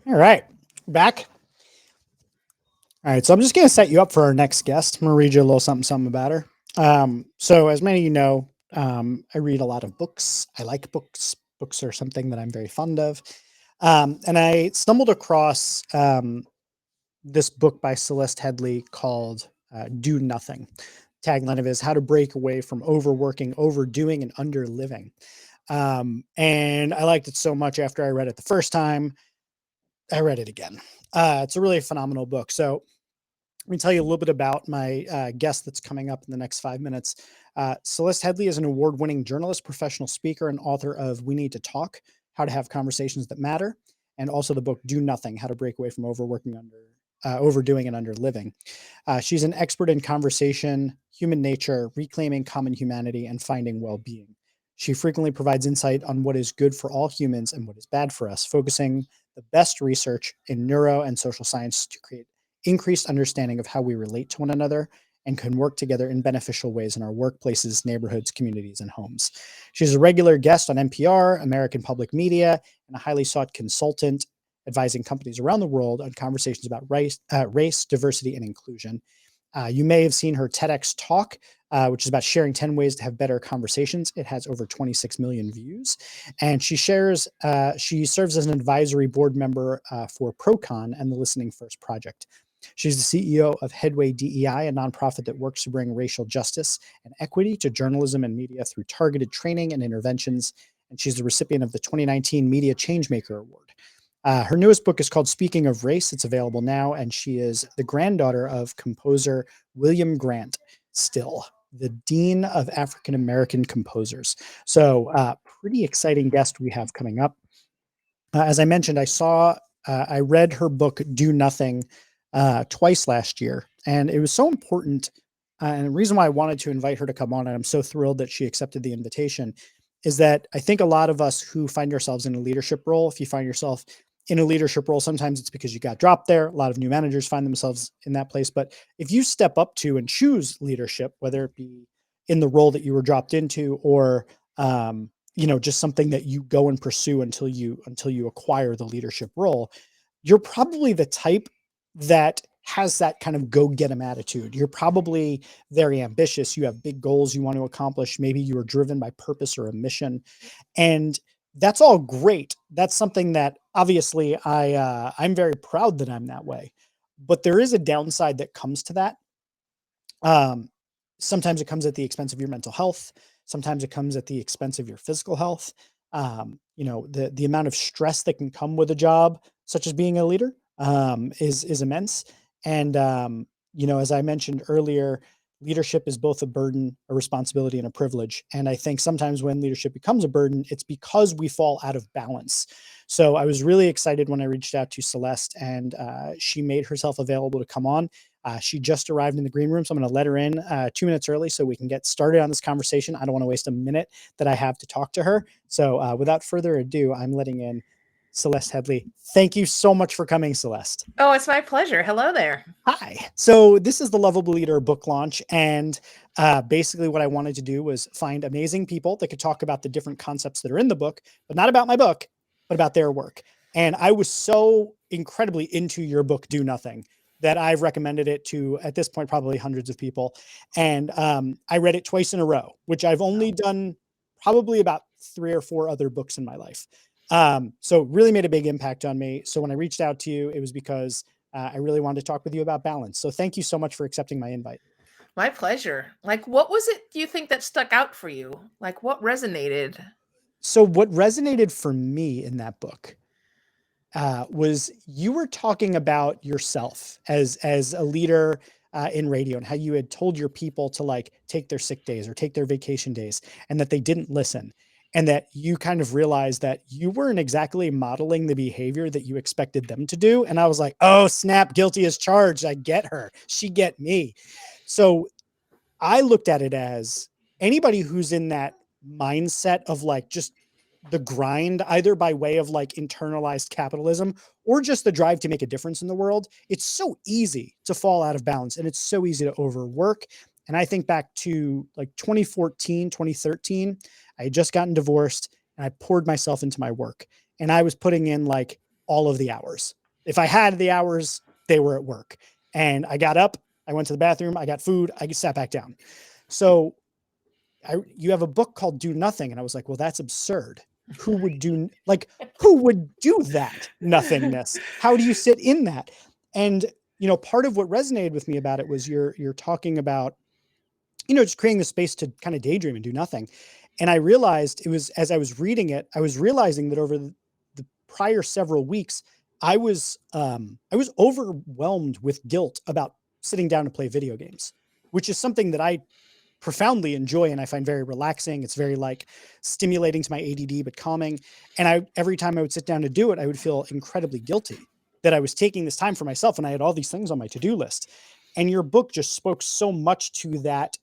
All right, back. All right, so I'm just going to set you up for our next guest. I'm going to read you a little something about her. So, as many of you know, I read a lot of books. I like books. Books are something that I'm very fond of. And I stumbled across this book by Celeste Headley called Do Nothing. Tagline of it is How to Break Away from Overworking, Overdoing, and Underliving. And I liked it so much after I read it the first time, I read it again. It's a really phenomenal book. So let me tell you a little bit about my guest that's coming up in the next 5 minutes. Celeste Headley is an award-winning journalist, professional speaker, and author of We Need to Talk, How to Have Conversations That Matter, and also the book Do Nothing, How to Break Away from Overdoing and Underliving. She's an expert in conversation, human nature, reclaiming common humanity, and finding well-being. She frequently provides insight on what is good for all humans and what is bad for us, focusing the best research in neuro and social science to create increased understanding of how we relate to one another and can work together in beneficial ways in our workplaces, neighborhoods, communities, and homes. She's a regular guest on NPR, American Public Media, and a highly sought consultant advising companies around the world on conversations about race, diversity, and inclusion. You may have seen her TEDx talk, which is about sharing 10 ways to have better conversations. It has over 26 million views. And she serves as an advisory board member for Procon and the Listening First Project. She's the CEO of Headway DEI, a nonprofit that works to bring racial justice and equity to journalism and media through targeted training and interventions. And she's the recipient of the 2019 Media Changemaker Award. Her newest book is called Speaking of Race. It's available now, and she is the granddaughter of composer William Grant Still, the Dean of African American Composers. So, pretty exciting guest we have coming up. As I mentioned, I read her book Do Nothing twice last year, and it was so important. And the reason why I wanted to invite her to come on, and I'm so thrilled that she accepted the invitation, is that I think a lot of us who find ourselves in a leadership role, if you find yourself in a leadership role, sometimes it's because you got dropped there. A lot of new managers find themselves in that place. But if you step up to and choose leadership, whether it be in the role that you were dropped into or just something that you go and pursue until you acquire the leadership role, you're probably the type that has that kind of go get 'em attitude. You're probably very ambitious. You have big goals you want to accomplish. Maybe you are driven by purpose or a mission. And that's all great. That's something that obviously I'm very proud that I'm that way. But there is a downside that comes to that. Um, Sometimes it comes at the expense of your mental health. Sometimes it comes at the expense of your physical health. The amount of stress that can come with a job, such as being a leader, is immense. And as I mentioned earlier, leadership is both a burden, a responsibility, and a privilege. And I think sometimes when leadership becomes a burden, it's because we fall out of balance. So I was really excited when I reached out to Celeste, and she made herself available to come on. She just arrived in the green room, so I'm going to let her in 2 minutes early so we can get started on this conversation. I don't want to waste a minute that I have to talk to her. So without further ado, I'm letting in Celeste Headley. Thank you so much for coming, Celeste. Oh, it's my pleasure. Hello there. Hi. So this is the Lovable Leader book launch, and basically what I wanted to do was find amazing people that could talk about the different concepts that are in the book, but not about my book, but about their work. And I was so incredibly into your book, Do Nothing, that I've recommended it to, at this point, probably hundreds of people. And I read it twice in a row, which I've only done probably about 3 or 4 other books in my life. So really made a big impact on me. So when I reached out to you, it was because I really wanted to talk with you about balance. So thank you so much for accepting my invite. My pleasure. Like, what was it do you think that stuck out for you? Like, what resonated? So what resonated for me in that book was you were talking about yourself as a leader in radio and how you had told your people to like take their sick days or take their vacation days and that they didn't listen. And that you kind of realized that you weren't exactly modeling the behavior that you expected them to do. And I was like, oh, snap, guilty as charged. I get her. She get me. So I looked at it as anybody who's in that mindset of like just the grind, either by way of like internalized capitalism or just the drive to make a difference in the world, it's so easy to fall out of balance and it's so easy to overwork. And I think back to like 2014, 2013, I had just gotten divorced and I poured myself into my work and I was putting in like all of the hours. If I had the hours, they were at work. And I got up, I went to the bathroom, I got food, I sat back down. So you have a book called Do Nothing. And I was like, well, that's absurd. Who would do that nothingness? How do you sit in that? And, part of what resonated with me about it was you're talking about, just creating the space to kind of daydream and do nothing. And I realized it was, as I was reading it, I was realizing that over the prior several weeks, I was overwhelmed with guilt about sitting down to play video games, which is something that I profoundly enjoy and I find very relaxing. It's very like stimulating to my ADD, but calming. And every time I would sit down to do it, I would feel incredibly guilty that I was taking this time for myself and I had all these things on my to-do list. And your book just spoke so much to that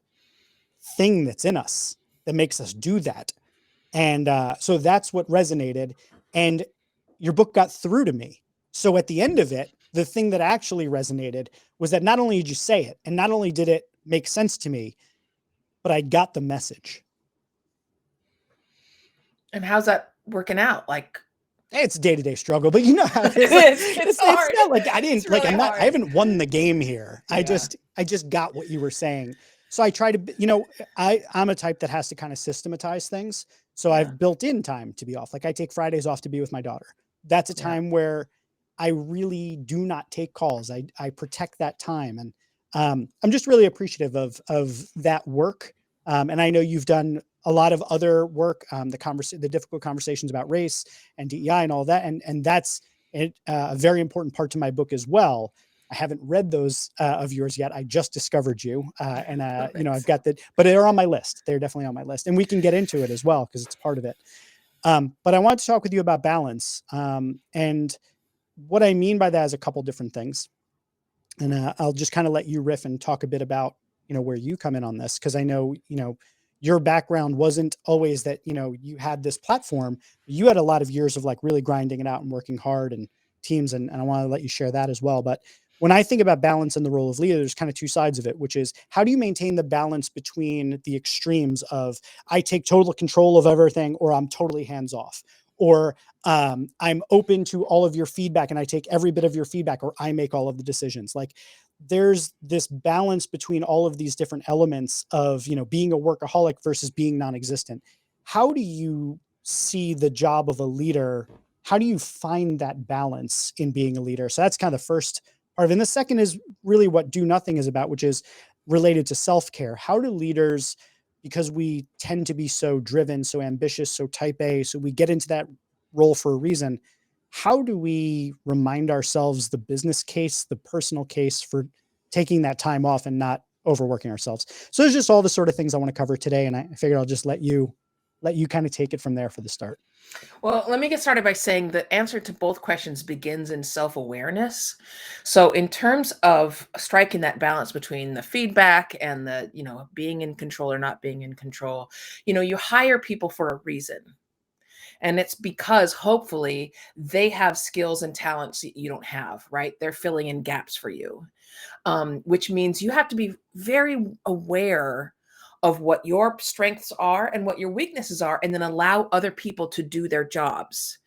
thing that's in us that makes us do that. And so that's what resonated. And your book got through to me. So at the end of it, the thing that actually resonated was that not only did you say it, and not only did it make sense to me, but I got the message. And how's that working out? Like, it's a day-to-day struggle, but you know how it is. It's hard. It's not like I didn't It's really hard. I haven't won the game here. Yeah. I just got what you were saying. So I try to, I'm a type that has to kind of systematize things. So I've built in time to be off. Like I take Fridays off to be with my daughter. That's a time where I really do not take calls. I protect that time. And I'm just really appreciative of that work. And I know you've done a lot of other work, the difficult conversations about race and DEI and all that. And that's a very important part to my book as well. I haven't read those of yours yet. I just discovered you. And I've got that, but they're on my list. They're definitely on my list. And we can get into it as well, because it's part of it. But I want to talk with you about balance. And what I mean by that is a couple different things. And I'll just kind of let you riff and talk a bit about, where you come in on this. Cause I know, your background wasn't always that, you had this platform. You had a lot of years of like really grinding it out and working hard and teams. And I want to let you share that as well. But when I think about balance and the role of leader, there's kind of two sides of it, which is how do you maintain the balance between the extremes of I take total control of everything, or I'm totally hands off, or I'm open to all of your feedback and I take every bit of your feedback, or I make all of the decisions. Like there's this balance between all of these different elements of, being a workaholic versus being non-existent. How do you see the job of a leader? How do you find that balance in being a leader? So that's kind of the first part of it. And the second is really what Do Nothing is about, which is related to self-care. How do leaders, because we tend to be so driven, so ambitious, so type A, so we get into that role for a reason. How do we remind ourselves the business case, the personal case for taking that time off and not overworking ourselves? So there's just all the sort of things I want to cover today. And I figured I'll just let you kind of take it from there for the start. Well, let me get started by saying the answer to both questions begins in self-awareness. So in terms of striking that balance between the feedback and the, being in control or not being in control, you hire people for a reason. And it's because hopefully they have skills and talents that you don't have, right? They're filling in gaps for you, which means you have to be very aware of what your strengths are and what your weaknesses are, and then allow other people to do their jobs.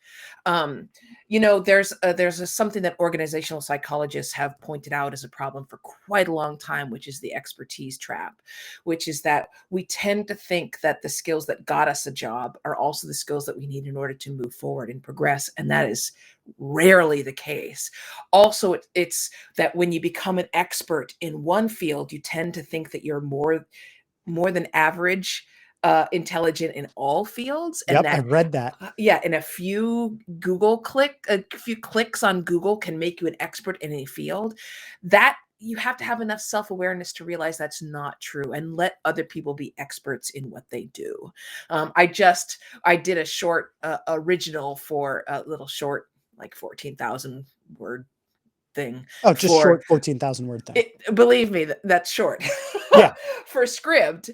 There's something that organizational psychologists have pointed out as a problem for quite a long time, which is the expertise trap, which is that we tend to think that the skills that got us a job are also the skills that we need in order to move forward and progress. And that is rarely the case. Also, it's that when you become an expert in one field, you tend to think that you're more than average intelligent in all fields. And I read that. And a few clicks on Google can make you an expert in a field. That you have to have enough self-awareness to realize that's not true, and let other people be experts in what they do. I did a short original for a little short, like 14,000 word thing. Oh, just short 14,000 word thing. Believe me, that's short. Yeah. For script.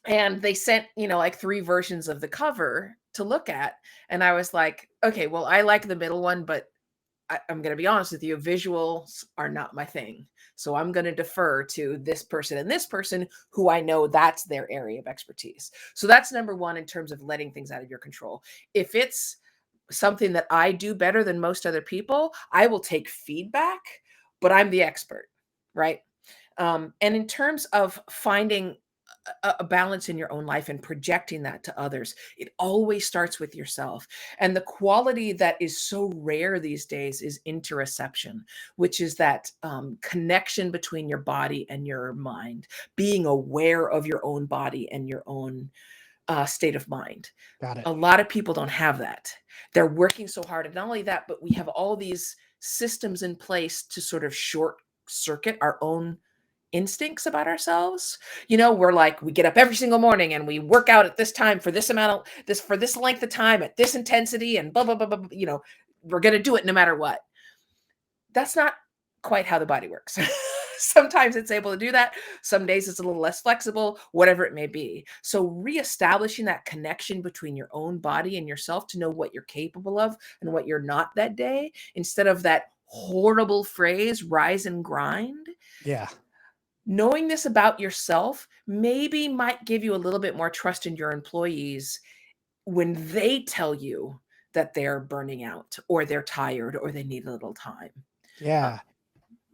And they sent, like 3 versions of the cover to look at. And I was like, okay, well, I like the middle one, but I'm going to be honest with you, visuals are not my thing. So I'm going to defer to this person and this person who I know that's their area of expertise. So that's number one in terms of letting things out of your control. If it's something that I do better than most other people, I will take feedback, but I'm the expert, right? And in terms of finding a balance in your own life and projecting that to others, it always starts with yourself. And the quality that is so rare these days is interoception, which is that connection between your body and your mind, being aware of your own body and your own state of mind. Got it. A lot of people don't have that. They're working so hard. And not only that, but we have all these systems in place to sort of short circuit our own instincts about ourselves. We're like, we get up every single morning and we work out at this time for this amount of this, for this length of time at this intensity and blah, blah, blah, blah, we're going to do it no matter what. That's not quite how the body works. Sometimes it's able to do that. Some days it's a little less flexible, whatever it may be. So reestablishing that connection between your own body and yourself to know what you're capable of and what you're not that day, instead of that horrible phrase, rise and grind. Yeah. Knowing this about yourself maybe might give you a little bit more trust in your employees when they tell you that they're burning out or they're tired or they need a little time. Yeah.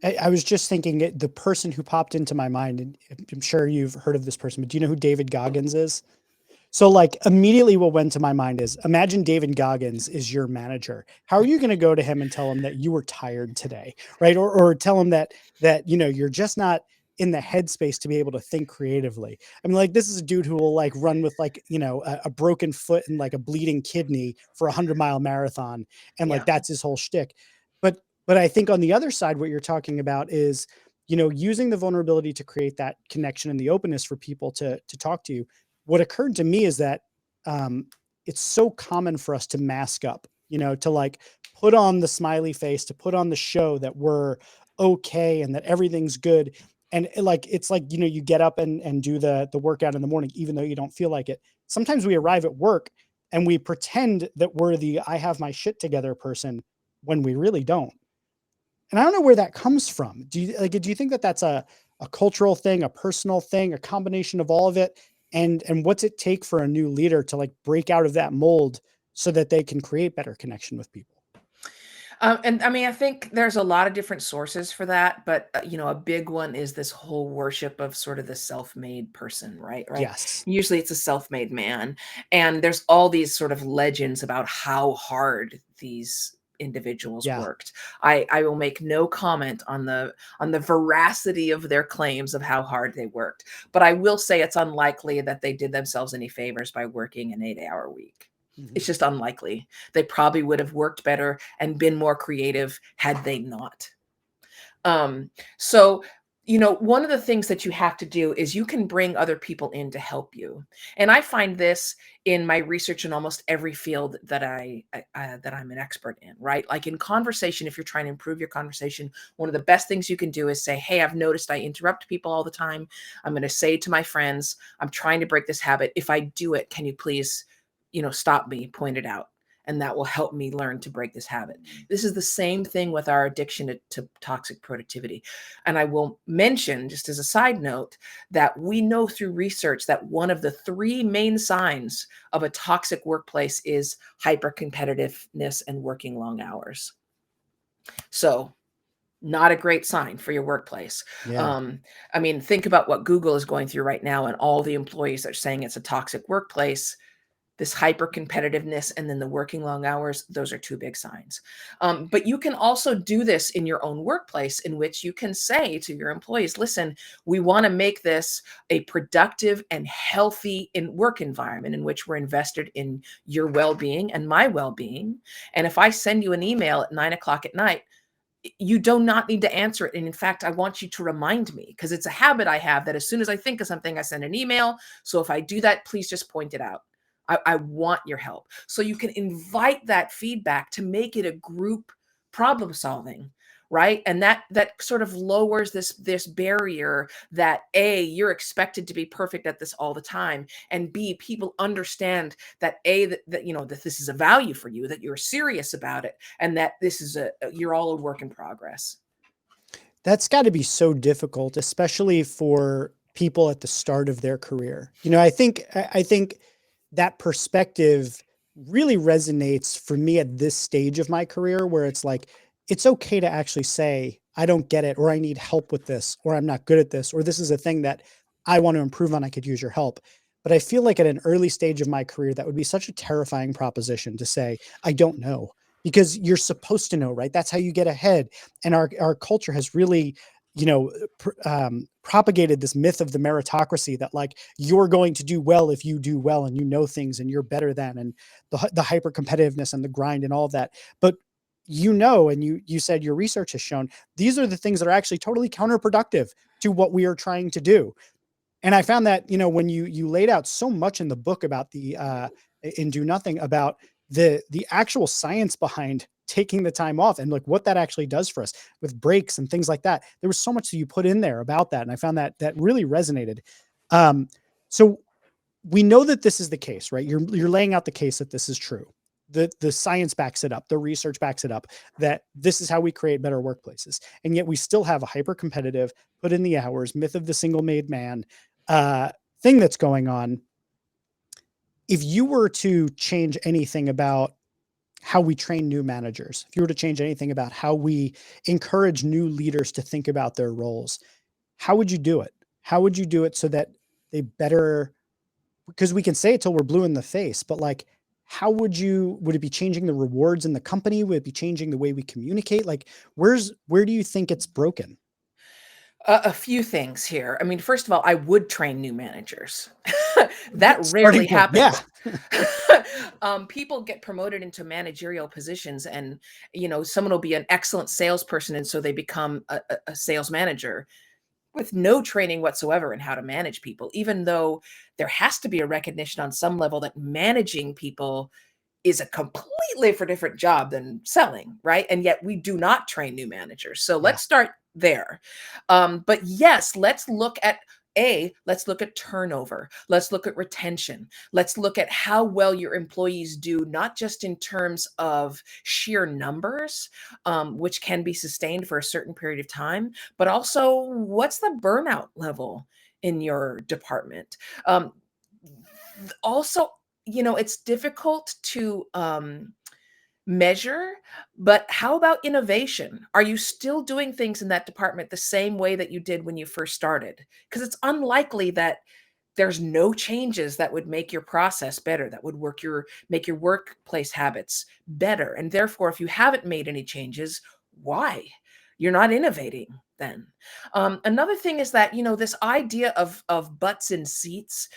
I was just thinking the person who popped into my mind, and I'm sure you've heard of this person, but do you know who David Goggins is? So like immediately what went to my mind is, imagine David Goggins is your manager. How are you going to go to him and tell him that you were tired today? Right. Or tell him that, you're just not in the headspace to be able to think creatively. I mean, like, this is a dude who will like run with like, a broken foot and like a bleeding kidney for a 100-mile marathon. And like, Yeah. that's his whole shtick. But I think on the other side, what you're talking about is, using the vulnerability to create that connection and the openness for people to talk to you. What occurred to me is that it's so common for us to mask up, to like put on the smiley face, to put on the show that we're okay and that everything's good. And it's like, you get up and do the workout in the morning, even though you don't feel like it. Sometimes we arrive at work and we pretend that we're the I have my shit together person when we really don't. And I don't know where that comes from. Do you think that that's a cultural thing, a personal thing, a combination of all of it? And what's it take for a new leader to like break out of that mold so that they can create better connection with people? And I mean, I think there's a lot of different sources for that, but a big one is this whole worship of sort of the self-made person, right? Right. Yes. Usually it's a self-made man. And there's all these sort of legends about how hard these individuals Yeah. worked. I will make no comment on the veracity of their claims of how hard they worked, but I will say it's unlikely that they did themselves any favors by working an 8-hour week. It's just unlikely. They probably would have worked better and been more creative had they not. So, one of the things that you have to do is you can bring other people in to help you. And I find this in my research in almost every field that that I'm an expert in, right? Like in conversation, if you're trying to improve your conversation, one of the best things you can do is say, hey, I've noticed I interrupt people all the time. I'm going to say to my friends, I'm trying to break this habit. If I do it, can you please stop me, point it out. And that will help me learn to break this habit. This is the same thing with our addiction to toxic productivity. And I will mention, just as a side note, that we know through research that one of the 3 main signs of a toxic workplace is hypercompetitiveness and working long hours. So, not a great sign for your workplace. Yeah. I mean, think about what Google is going through right now, and all the employees are saying it's a toxic workplace. This hyper competitiveness and then the working long hours, those are 2 big signs. But you can also do this in your own workplace, in which you can say to your employees, listen, we want to make this a productive and healthy work environment in which we're invested in your well-being and my well-being. And if I send you an email at 9 o'clock at night, you do not need to answer it. And in fact, I want you to remind me, because it's a habit I have that as soon as I think of something, I send an email. So if I do that, please just point it out. I want your help. So you can invite that feedback to make it a group problem solving, right? And that sort of lowers this barrier that A, you're expected to be perfect at this all the time, and B, people understand that that this is a value for you, that you're serious about it, and that this is you're all a work in progress. That's got to be so difficult, especially for people at the start of their career. I think that perspective really resonates for me at this stage of my career, where it's like, it's okay to actually say, I don't get it, or I need help with this, or I'm not good at this, or this is a thing that I want to improve on. I could use your help. But I feel like at an early stage of my career, that would be such a terrifying proposition to say, I don't know, because you're supposed to know, right? That's how you get ahead. And our culture has really, propagated this myth of the meritocracy, that like, you're going to do well if you do well, and you know things, and you're better than, and the hyper competitiveness and the grind and all of that. But and you said your research has shown these are the things that are actually totally counterproductive to what we are trying to do. And I found that, when you laid out so much in the book about the in Do Nothing, about the actual science behind taking the time off, and like what that actually does for us with breaks and things like that. There was so much that you put in there about that, and I found that really resonated. So we know that this is the case, right? You're laying out the case that this is true. The science backs it up, the research backs it up, that this is how we create better workplaces. And yet we still have a hyper competitive, put in the hours, myth of the single made man uh, thing that's going on. If you were to change anything about how we train new managers, if you were to change anything about how we encourage new leaders to think about their roles, how would you do it? How would you do it so that they better, because we can say it till we're blue in the face, but like, how would it be changing the rewards in the company? Would it be changing the way we communicate? Like, where do you think it's broken? A few things here. I mean, first of all, I would train new managers. That Starting rarely point. Yeah. happens. People get promoted into managerial positions, and someone will be an excellent salesperson, and so they become a sales manager with no training whatsoever in how to manage people, even though there has to be a recognition on some level that managing people is a completely for different job than selling, right? And yet we do not train new managers. So Yeah. let's start there. But yes, let's look at turnover. Let's look at retention. Let's look at how well your employees do, not just in terms of sheer numbers, which can be sustained for a certain period of time, but also what's the burnout level in your department. Also, it's difficult to measure, but how about innovation? Are you still doing things in that department the same way that you did when you first started? Because it's unlikely that there's no changes that would make your process better, that would make your workplace habits better. And therefore, if you haven't made any changes, why? You're not innovating then. Another thing is that, this idea of butts in seats,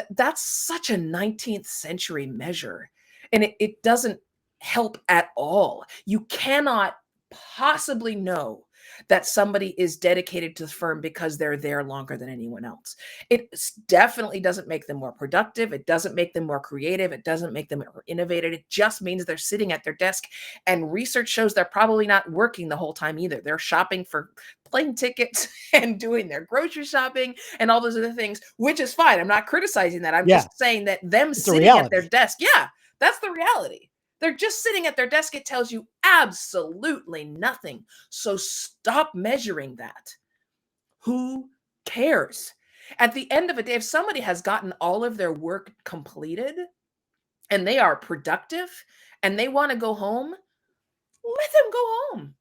that's such a 19th century measure. And it doesn't help at all. You cannot possibly know that somebody is dedicated to the firm because they're there longer than anyone else. It definitely doesn't make them more productive. It doesn't make them more creative. It doesn't make them more innovative. It just means they're sitting at their desk. And research shows they're probably not working the whole time either. They're shopping for plane tickets and doing their grocery shopping and all those other things, which is fine. I'm not criticizing that. I'm Yeah. just saying that them It's a sitting at their reality. desk, yeah, that's the reality. They're just sitting at their desk. It tells you absolutely nothing. So stop measuring that. Who cares? At the end of the day, if somebody has gotten all of their work completed and they are productive and they want to go home, let them go home.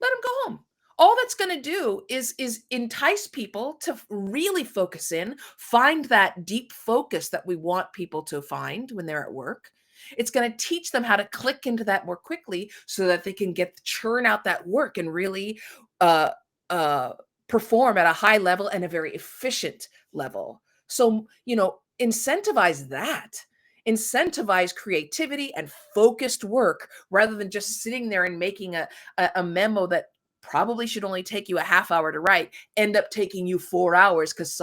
Let them go home. All that's going to do is entice people to really focus in, find that deep focus that we want people to find when they're at work. It's going to teach them how to click into that more quickly so that they can churn out that work and really uh, uh, perform at a high level and a very efficient level. So, incentivize that. Incentivize creativity and focused work rather than just sitting there and making a memo that probably should only take you a half hour to write, end up taking you 4 hours because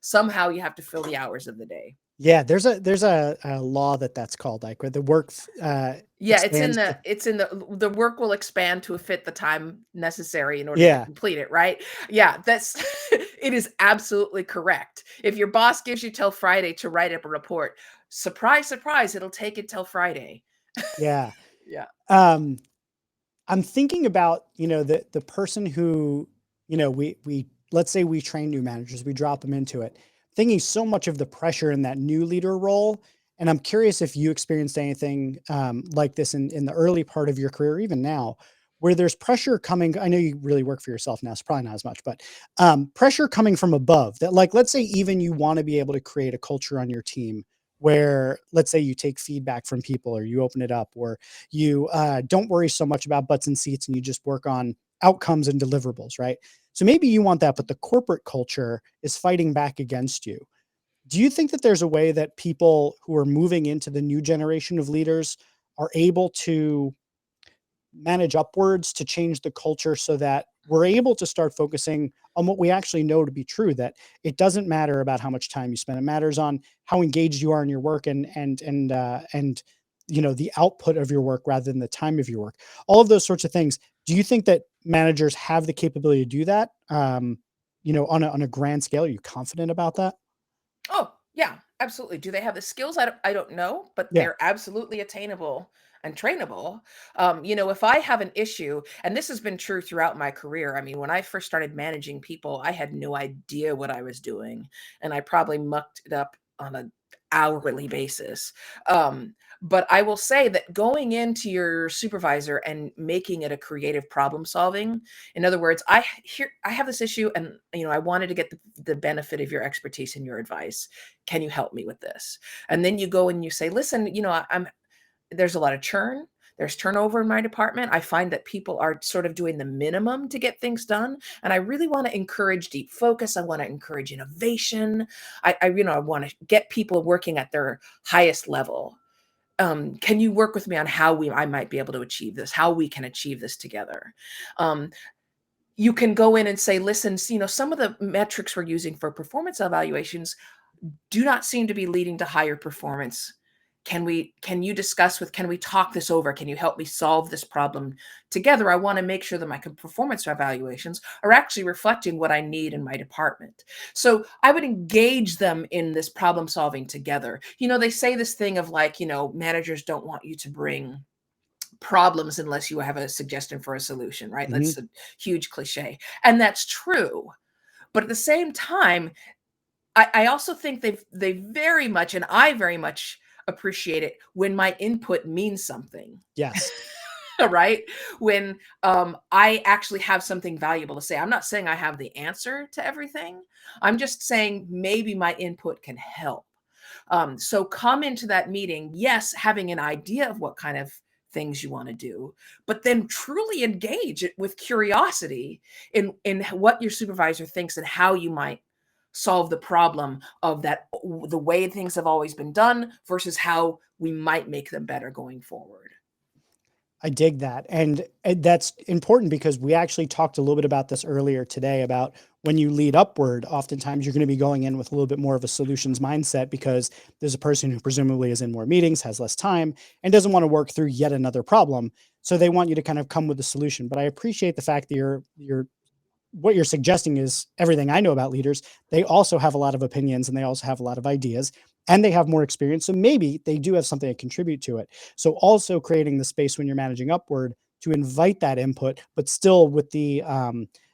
somehow you have to fill the hours of the day. Yeah. There's a law that's called, like, where the work Yeah, expands. it's in the work will expand to fit the time necessary in order to Yeah. complete it, right? Yeah, that's it is absolutely correct. If your boss gives you till Friday to write up a report, surprise, surprise, it'll take it till Friday. Yeah. Yeah. Um, I'm thinking about, the person who, we let's say we train new managers, we drop them into it, thinking so much of the pressure in that new leader role And I'm curious if you experienced anything like this in the early part of your career, even now, where there's pressure coming. I know you really work for yourself now, so probably not as much, but pressure coming from above that, like, let's say even you want to be able to create a culture on your team where, let's say, you take feedback from people or you open it up, or you don't worry so much about butts and seats and you just work on outcomes and deliverables, right? So maybe you want that, but the corporate culture is fighting back against you. Do you think that there's a way that people who are moving into the new generation of leaders are able to manage upwards to change the culture so that we're able to start focusing on what we actually know to be true, that it doesn't matter about how much time you spend, it matters on how engaged you are in your work and the output of your work rather than the time of your work, all of those sorts of things. Do you think that managers have the capability to do that, on a grand scale? Are you confident about that? Oh, yeah, absolutely. Do they have the skills? I don't know, but Yeah. they're absolutely attainable and trainable. If I have an issue, and this has been true throughout my career. I mean, when I first started managing people, I had no idea what I was doing, and I probably mucked it up on an hourly basis. Um, but I will say that going into your supervisor and making it a creative problem solving, in other words, I have this issue, and I wanted to get the benefit of your expertise and your advice. Can you help me with this? And then you go and you say, listen, I'm there's a lot of churn. There's turnover in my department. I find that people are sort of doing the minimum to get things done. And I really want to encourage deep focus. I want to encourage innovation. I want to get people working at their highest level. Can you work with me on how I might be able to achieve this, how we can achieve this together? Um, you can go in and say, listen, some of the metrics we're using for performance evaluations do not seem to be leading to higher performance. Can we talk this over? Can you help me solve this problem together? I want to make sure that my performance evaluations are actually reflecting what I need in my department. So I would engage them in this problem solving together. They say this thing of like, managers don't want you to bring problems unless you have a suggestion for a solution, right? Mhm. That's a huge cliche. And that's true. But at the same time, I also think they very much, and I very much appreciate it when my input means something. Yes. Right? When I actually have something valuable to say. I'm not saying I have the answer to everything. I'm just saying maybe my input can help. So come into that meeting, yes, having an idea of what kind of things you want to do, but then truly engage it with curiosity in what your supervisor thinks and how you might solve the problem of the way things have always been done versus how we might make them better going forward. I dig that. And that's important because we actually talked a little bit about this earlier today about when you lead upward, oftentimes you're going to be going in with a little bit more of a solutions mindset because there's a person who presumably is in more meetings, has less time, and doesn't want to work through yet another problem. So they want you to kind of come with a solution. But I appreciate the fact that you're what you're suggesting is everything I know about leaders. They also have a lot of opinions and they also have a lot of ideas and they have more experience. So maybe they do have something to contribute to it. So also creating the space when you're managing upward to invite that input, but still with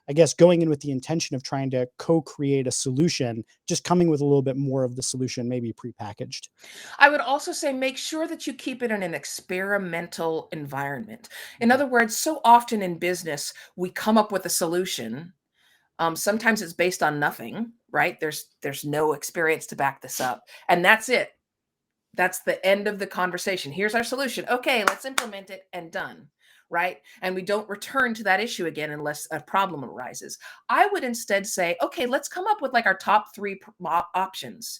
I guess going in with the intention of trying to co-create a solution, just coming with a little bit more of the solution, maybe prepackaged. I would also say make sure that you keep it in an experimental environment. In Mhm. other words, so often in business, we come up with a solution. Sometimes it's based on nothing, right? There's no experience to back this up, and that's it. That's the end of the conversation. Here's our solution. Okay, let's implement it and done. Right. And we don't return to that issue again unless a problem arises. I would instead say, okay, let's come up with like our top three options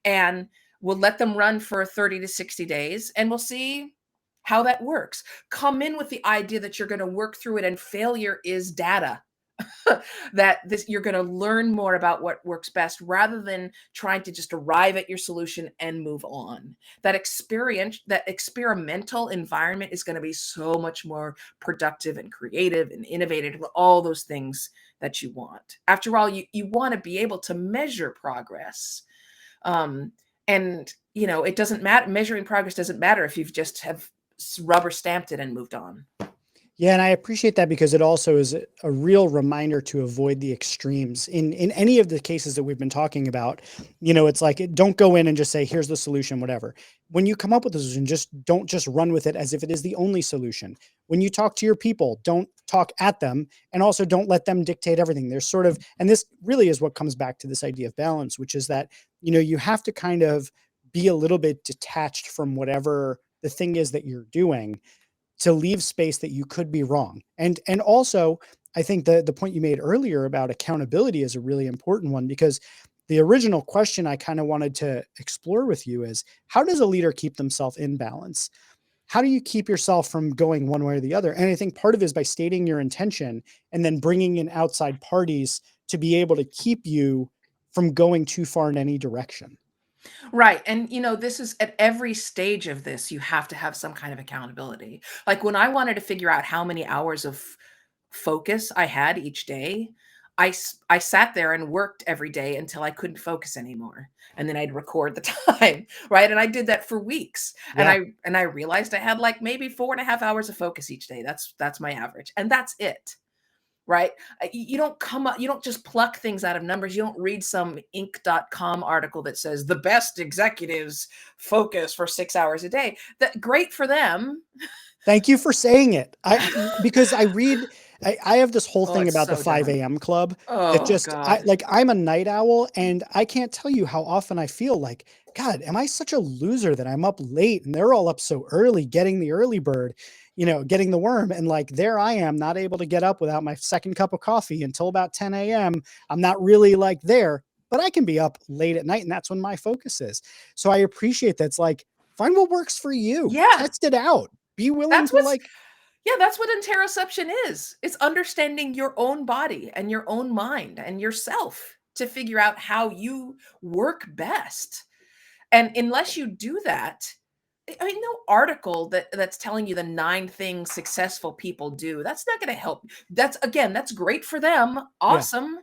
and we'll let them run for 30 to 60 days and we'll see how that works. Come in with the idea that you're going to work through it and failure is data. That this you're going to learn more about what works best rather than trying to just arrive at your solution and move on. That experimental environment is going to be so much more productive and creative and innovative, all those things that you want. After all, you want to be able to measure progress. um, and it doesn't matter. Measuring progress doesn't matter if you've just have rubber stamped it and moved on. Yeah, and I appreciate that because it also is a real reminder to avoid the extremes in any of the cases that we've been talking about. It's like don't go in and just say, here's the solution, whatever. When you come up with a solution, don't just run with it as if it is the only solution. When you talk to your people, don't talk at them, and also don't let them dictate everything. There's sort of, and this really is what comes back to this idea of balance, which is that, you have to kind of be a little bit detached from whatever the thing is that you're doing to leave space that you could be wrong. And also, I think the point you made earlier about accountability is a really important one, because the original question I kind of wanted to explore with you is, how does a leader keep themselves in balance? How do you keep yourself from going one way or the other? And I think part of it is by stating your intention and then bringing in outside parties to be able to keep you from going too far in any direction. Right. And, this is at every stage of this, you have to have some kind of accountability. Like when I wanted to figure out how many hours of focus I had each day, I sat there and worked every day until I couldn't focus anymore. And then I'd record the time. Right. And I did that for weeks. And Yeah. I realized I had like maybe 4.5 hours of focus each day. That's my average. And that's it. Right? You don't come up, you don't just pluck things out of numbers. You don't read some Inc.com article that says the best executives focus for 6 hours a day. That great for them. Thank you for saying it. Because I have this whole Oh, thing it's about the so 5 dumb. a.m. club that Oh just, God. I'm a night owl, and I can't tell you how often I feel like, God, am I such a loser that I'm up late and they're all up so early getting the early bird, getting the worm. And like, there I am not able to get up without my second cup of coffee until about 10 a.m. I'm not really like there, but I can be up late at night, and that's when my focus is. So I appreciate that. It's like, find what works for you, Yeah. test it out, be willing That's to what's like, yeah, that's what interoception is. It's understanding your own body and your own mind and yourself to figure out how you work best. And unless you do that, I mean, no article that's telling you the 9 things successful people do, that's not gonna help. That's great for them, yeah, awesome,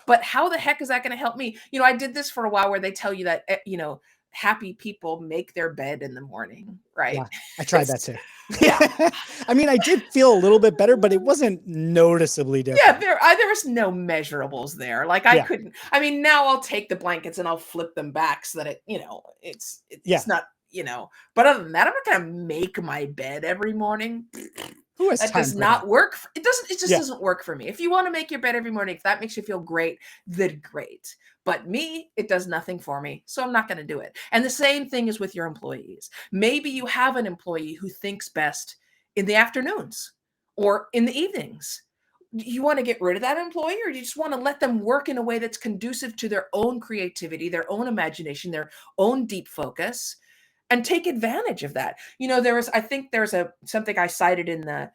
but how the heck is that gonna help me? I did this for a while where they tell you that, happy people make their bed in the morning, right? yeah, I tried that It's too. yeah. I mean, I did feel a little bit better, but it wasn't noticeably Yeah, different. there was no measurables there. Like I Yeah, couldn't. I mean, now I'll take the blankets and I'll flip them back so that yeah. it's not. But other than that, I'm not gonna make my bed every morning. Who has That time does for that? not work. It doesn't. It just Yeah, doesn't work for me. If you want to make your bed every morning, if that makes you feel great, then great. But me, it does nothing for me, so I'm not going to do it. And the same thing is with your employees. Maybe you have an employee who thinks best in the afternoons or in the evenings. You want to get rid of that employee, or you just want to let them work in a way that's conducive to their own creativity, their own imagination, their own deep focus, and take advantage of that? I think there's something I cited in the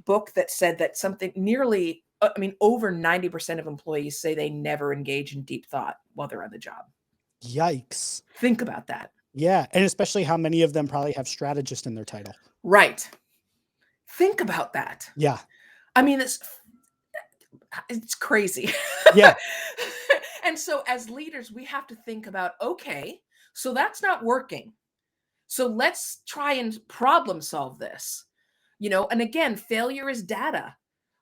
book that said that something nearly, I mean, over 90% of employees say they never engage in deep thought while they're on the job. yikes. Think about that. Yeah, and especially how many of them probably have strategist in their title. Right. Think about that. Yeah, I mean, it's crazy. yeah, And so as leaders, we have to think about, okay, so that's not working. So let's try and problem solve this. And again, failure is data.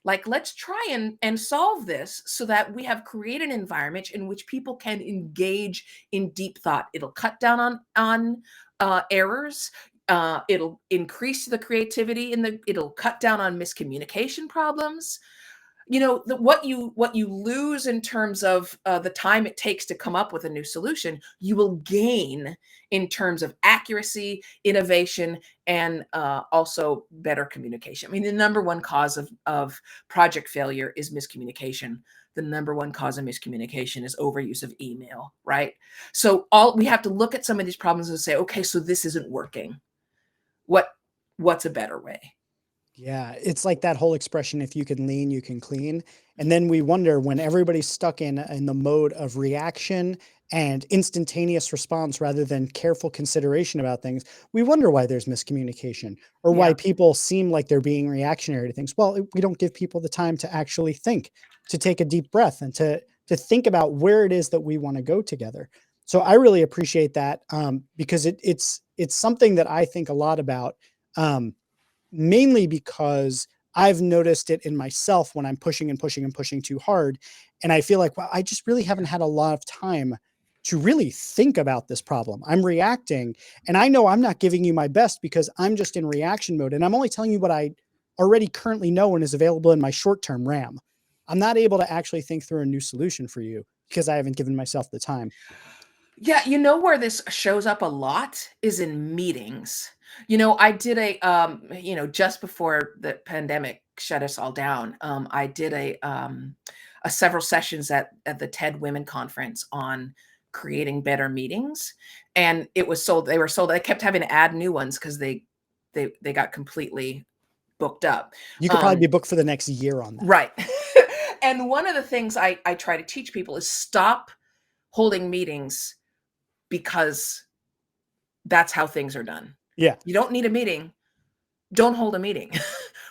Like, let's try and solve this so that we have created an environment in which people can engage in deep thought. It'll cut down on errors. It'll increase the creativity it'll cut down on miscommunication problems. What you lose in terms of the time it takes to come up with a new solution, you will gain in terms of accuracy, innovation, and also better communication. I mean, the number one cause of project failure is miscommunication. The number one cause of miscommunication is overuse of email, right? So all we have to look at some of these problems and say, okay, so this isn't working. What's a better way? yeah. It's like that whole expression, if you can lean, you can clean. And then we wonder, when everybody's stuck in the mode of reaction and instantaneous response rather than careful consideration about things, we wonder why there's miscommunication, or why Yeah. people seem like they're being reactionary to things. Well, we don't give people the time to actually think, to take a deep breath, and to think about where it is that we want to go together. So I really appreciate that, because it's something that I think a lot about, mainly because I've noticed it in myself when I'm pushing and pushing and pushing too hard. And I feel like, well, I just really haven't had a lot of time to really think about this problem. I'm reacting, and I know I'm not giving you my best because I'm just in reaction mode. And I'm only telling you what I already currently know and is available in my short-term RAM. I'm not able to actually think through a new solution for you because I haven't given myself the time. Yeah, you know where this shows up a lot is in meetings. I did just before the pandemic shut us all down, I did a several sessions at the TED Women Conference on creating better meetings. And they were sold, they kept having to add new ones because they got completely booked up. You could probably be booked for the next year on that. Right. And one of the things I try to teach people is stop holding meetings because that's how things are done. Yeah. You don't need a meeting. Don't hold a meeting.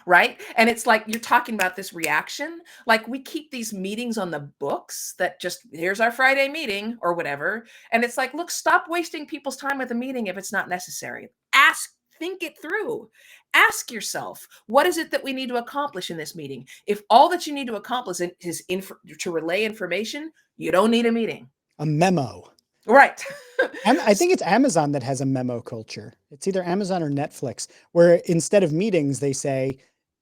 Right. And it's like you're talking about this reaction. Like we keep these meetings on the books that just here's our Friday meeting or whatever. And it's like, look, stop wasting people's time with a meeting if it's not necessary. Think it through. Ask yourself, what is it that we need to accomplish in this meeting? If all that you need to accomplish is to relay information, you don't need a meeting. A memo. Right. I think it's Amazon that has a memo culture. It's either Amazon or Netflix, where instead of meetings, they say,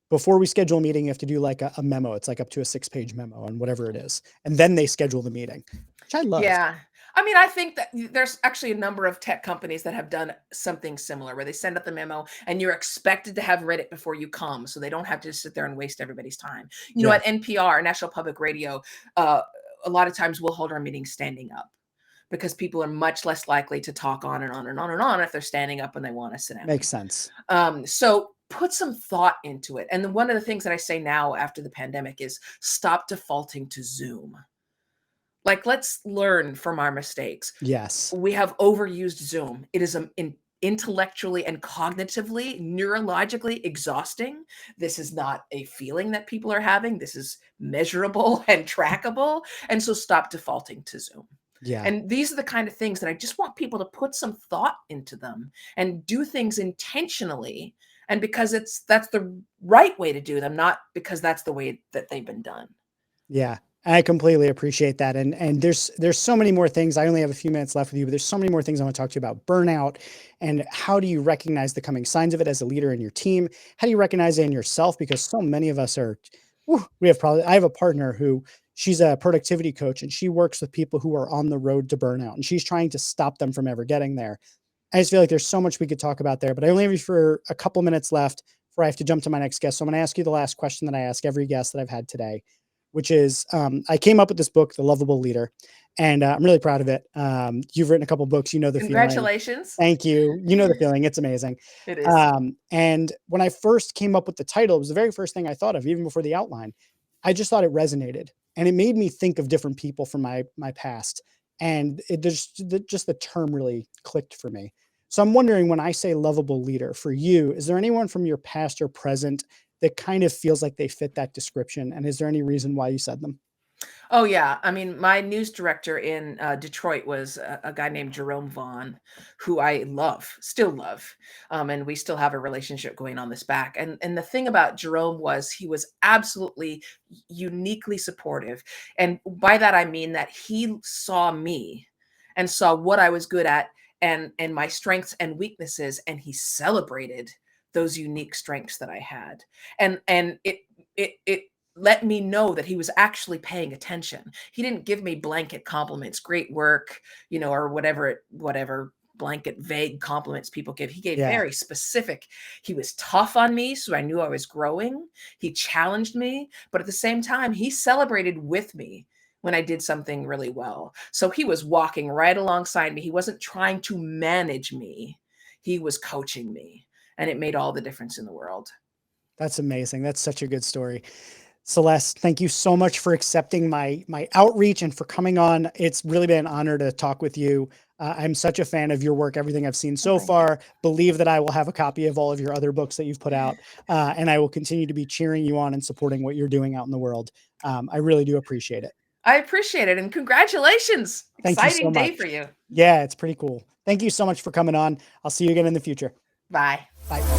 before we schedule a meeting, you have to do like a memo. It's like up to a 6-page memo on whatever it is. And then they schedule the meeting, which I love. Yeah. I mean, I think that there's actually a number of tech companies that have done something similar where they send out the memo and you're expected to have read it before you come. So they don't have to sit there and waste everybody's time. At NPR, National Public Radio, a lot of times we'll hold our meetings standing up because people are much less likely to talk on and on and on and on if they're standing up and they want to sit down. Makes sense. So put some thought into it. And then one of the things that I say now after the pandemic is stop defaulting to Zoom. Like, let's learn from our mistakes. Yes. We have overused Zoom. It is intellectually and cognitively, neurologically exhausting. This is not a feeling that people are having. This is measurable and trackable. And so stop defaulting to Zoom. Yeah. And these are the kind of things that I just want people to put some thought into them and do things intentionally. And because that's the right way to do them, not because that's the way that they've been done. Yeah. I completely appreciate that. And there's so many more things. I only have a few minutes left with you, but there's so many more things I want to talk to you about burnout and how do you recognize the coming signs of it as a leader in your team? How do you recognize it in yourself? Because so many of us I have a partner who she's a productivity coach and she works with people who are on the road to burnout and she's trying to stop them from ever getting there. I just feel like there's so much we could talk about there, but I only have you for a couple minutes left before I have to jump to my next guest. So I'm going to ask you the last question that I ask every guest that I've had today, which is, I came up with this book, The Lovable Leader, and I'm really proud of it. You've written a couple books, you know the feeling. Congratulations. Thank you. You know the feeling. It's amazing. It is. And when I first came up with the title, it was the very first thing I thought of, even before the outline. I just thought it resonated, and it made me think of different people from my past, and just the term really clicked for me. So I'm wondering, when I say lovable leader for you, is there anyone from your past or present that kind of feels like they fit that description? And is there any reason why you said them? Oh, yeah. I mean, my news director in Detroit was a guy named Jerome Vaughn, who I still love. And we still have a relationship going on this back. And the thing about Jerome was he was absolutely uniquely supportive. And by that, I mean that he saw me and saw what I was good at and my strengths and weaknesses. And he celebrated those unique strengths that I had. And it let me know that he was actually paying attention. He didn't give me blanket compliments, great work, or whatever blanket vague compliments people give. He gave very specific. He was tough on me, so I knew I was growing. He challenged me, but at the same time, he celebrated with me when I did something really well. So he was walking right alongside me. He wasn't trying to manage me. He was coaching me, and it made all the difference in the world. That's amazing. That's such a good story. Celeste, thank you so much for accepting my outreach and for coming on. It's really been an honor to talk with you. I'm such a fan of your work, everything I've seen so far. Believe that I will have a copy of all of your other books that you've put out, and I will continue to be cheering you on and supporting what you're doing out in the world. I really do appreciate it. I appreciate it, and congratulations. Exciting day for you. Yeah, it's pretty cool. Thank you so much for coming on. I'll see you again in the future. Bye. Bye.